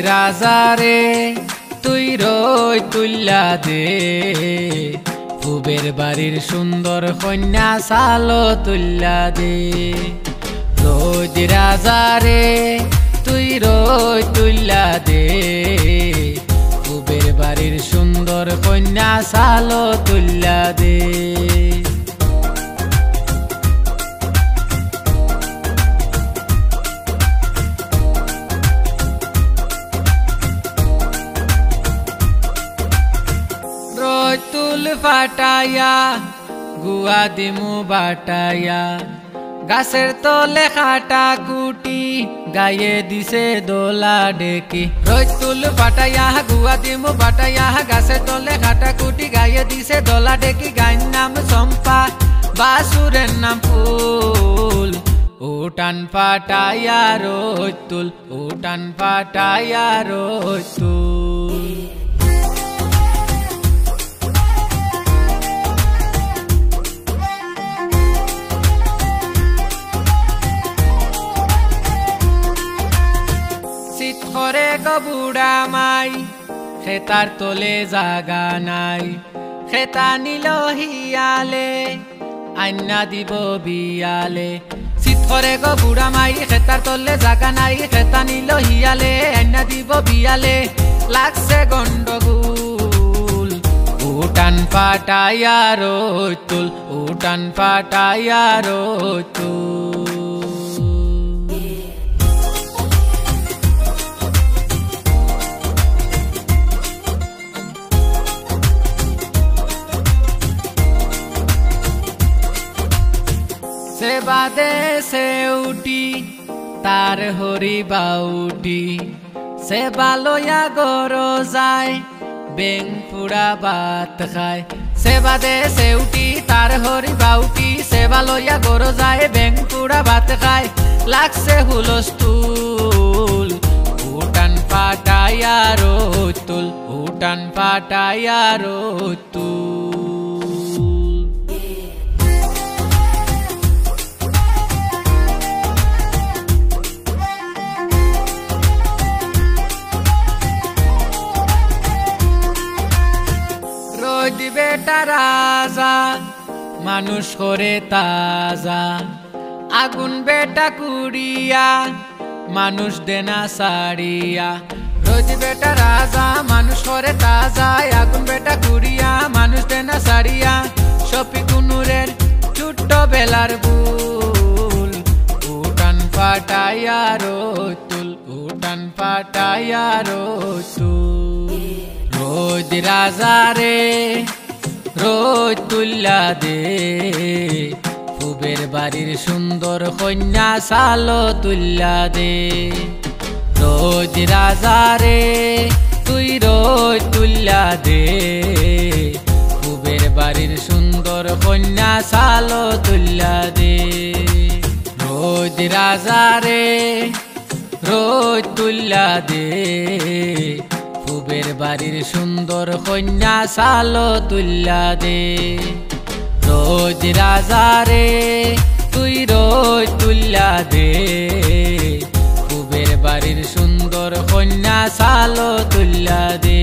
রাজারে তুই রই তুল্লা দে, ফুবের বাড়ির সুন্দর কন্যা সালো তুল্লা দে। রোজ রাজারে তুই রই তুল্লা দে, ফুবের বাড়ির সুন্দর কন্যা সালো তুল্লা দে। তুল ফাটাইয়া গুয়া দিমু বাটাইয়া, গাছের তলে খাটা কুটি গায়ে দিছে দোলা ডেকি। রোজ তুল ফাটাইয়া গুয়া দিমু বাটাইয়া, গাছের তলে খাটা কুটি গায়ে দিছে দোলা ডেকি। গায়ের নাম চম্পা বাসুরের নাম ফুল, উঠান ফাটাইয়া রোজ তুল, উঠান ফাটাইয়া রোজ তুল। করে গো বুড়া মাই খেতার তোলে জাগা নাই, খেতা নিল হিয়ালে আইনা দিব বিয়ালে। শীত করে গো বুড়া মাই খেতার তোলে জাগা নাই, খেতা নিল হিয়ালে আইনা দিব বিয়ালে। লাগছে গন্ডগোল উঠান ফাটাইয়া রোজ তুল, উঠান ফাটাইয়া রোজ তুল। সে বাদে সে উঠি তার হরি বাউটি, সে বালয়া গর যায় বেং পুরা ভাত খায়। সে বাদে সে উঠি তার হরি বাউটি, সে বালয়া গর যায় বেং পুরা ভাত খায়। লাগছে হুলস্থুল উঠান ফাটাইয়া রোজ তুল, উঠান ফাটাইয়া রোজ তুল। বেটা রাজা মানুষ করে তাজা, আগুন বেটা কুড়িয়া মানুষ দেনা সারিয়া। রোজ বেটা রাজা মানুষ করে তাজা, আগুন বেটা কুড়িয়া মানুষ দেনা সারিয়া। শফি কুনুরের ছোট্ট বেলার ভুল, উঠান ফাটাইয়া রোজ তুল, উঠান ফাটাইয়া রোজ তুল। রোজ রাজারে রোজ তুল্লা দে, ফুবের বাড়ির সুন্দর কন্যা সালো তুল্লা দে। রোজ রাজারে তুই রোজ তুল্লা দে, ফুবের বাড়ির সুন্দর কন্যা সালো তুল্লা দে। রোজ রাজারে রোজ তুল্লা দে, ফুবের বাড়ির সুন্দর কন্যা সালো তুল্লা দে। রোজ রাজারে তুই রোজ তুল্লা দে, ফুবের বাড়ির সুন্দর কন্যা সালো তুল্লা দে।